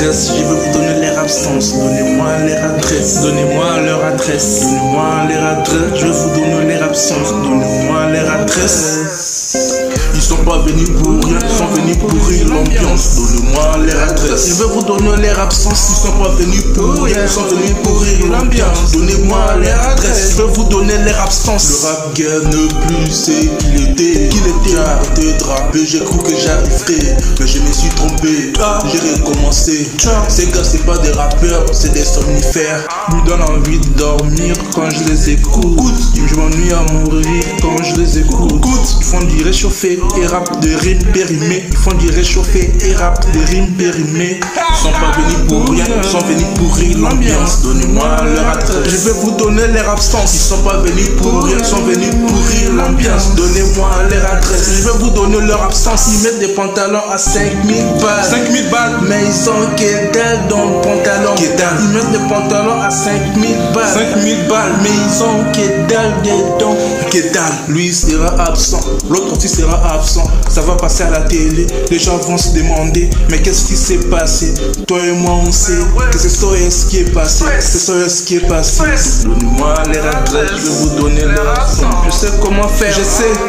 adresse, je vais vous donner leur absence. Donnez-moi leur adresse, donnez-moi leur adresse, donnez-moi leur adresse, je vais vous donner leur absence. Donnez-moi leur adresse. Ils sont pas venus pour rien, ils sont venus pourrir l'ambiance. Donnez-moi leur adresse, je vais vous donner leur absence. Ils sont pas venus pour rien, ils sont venus pourrir l'ambiance. Donnez-moi leur adresse, je vais vous donner leur absence. Le rap game ne plus c'est qu'il était. J'ai arrêté de rapper, j'ai cru que j'arriverais, mais je me suis trompé, j'ai recommencé. Ces gars c'est pas des rappeurs, c'est des somnifères. Ils me donnent envie de dormir quand je les écoute. Je m'ennuie à mourir quand je les écoute. Ils font du réchauffé et rap de rimes périmées. Ils font du réchauffé et rap de rimes périmées. Ils sont pas venus pour rien, ils sont venus pourrir l'ambiance. Donnez-moi leur adresse, je vais vous donner leur absence. Ils sont pas venus pour rien, ils sont venus pourrir l'ambiance. Donnez-moi leur adresse, je vais vous donner leur absence. Ils mettent des pantalons à 5000 balles. 5000 balles, mais ils ont que dalle dans le pantalon. Ils mettent des pantalons à 5000 balles. 5000 balles, mais ils ont que dalle dedans. Que dalle, lui sera absent, l'autre aussi sera absent. Ça va passer à la télé, les gens vont se demander, mais qu'est-ce qui s'est passé? Toi et moi on sait que c'est ce qui est passé. C'est ce qui est passé. Donnez-moi leur adresse, je vais vous donner leur absence. Je sais comment faire,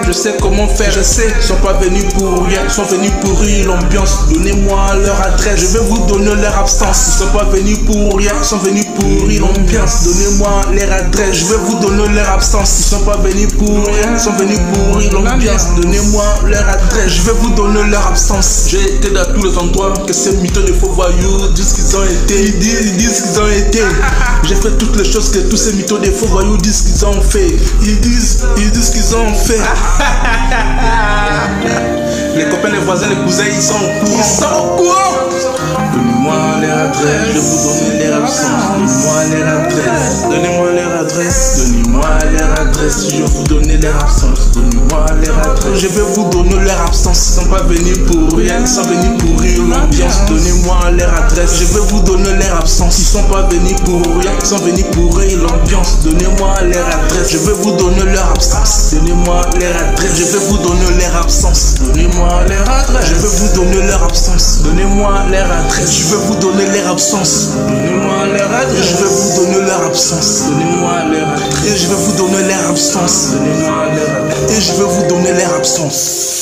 je sais comment faire, je sais. Ils sont pas venus pour rien, ils sont venus pourrir l'ambiance. Donnez-moi leur adresse, je vais vous donner leur absence. Ils sont pas venus pour rien, ils sont venus pourrir l'ambiance. Donnez-moi leur adresse, je vais vous donner leur absence. Ils sont pas venus pour rien, ils sont venus pourrir l'ambiance. Donnez-moi leur adresse, je vais vous donner leur absence. J'ai été dans tous les endroits que ces mythos de faux voyous disent qu'ils ont été. Ils disent qu'ils ont été. J'ai fait toutes les choses que tous ces mythos de faux voyous disent qu'ils ont fait. Ils disent qu'ils ont fait. Les copains, les voisins, les cousins, ils sont au courant. Ils sont au courant. Donnez-moi leur adresse, je vais vous donner leur absence. Donnez-moi leur adresse, donnez-moi leur adresse, donnez-moi leur adresse, je vais vous donner leur absence. Donnez-moi leur adresse, je vais vous donner leur absence. Ils sont pas venus pour rien, ils sont venus pourrir l'ambiance. Donnez-moi leur adresse, je vais vous donner leur absence. Ils sont pas venus pour rien, ils sont venus pourrir l'ambiance. Donnez-moi leur adresse, je vais vous donner leur absence. Donnez-moi leur adresse, je vais vous donner leur absence. Donnez-moi leur adresse, je vais vous donner leur absence. Donnez-moi leur adresse, je vais vous donner leur absence. Donnez-moi leur adresse, je vais vous donner leur absence. Donnez-moi leur adresse, et je vais vous donner leur absence. Donnez-moi leur adresse, et je vais vous donner leur absence.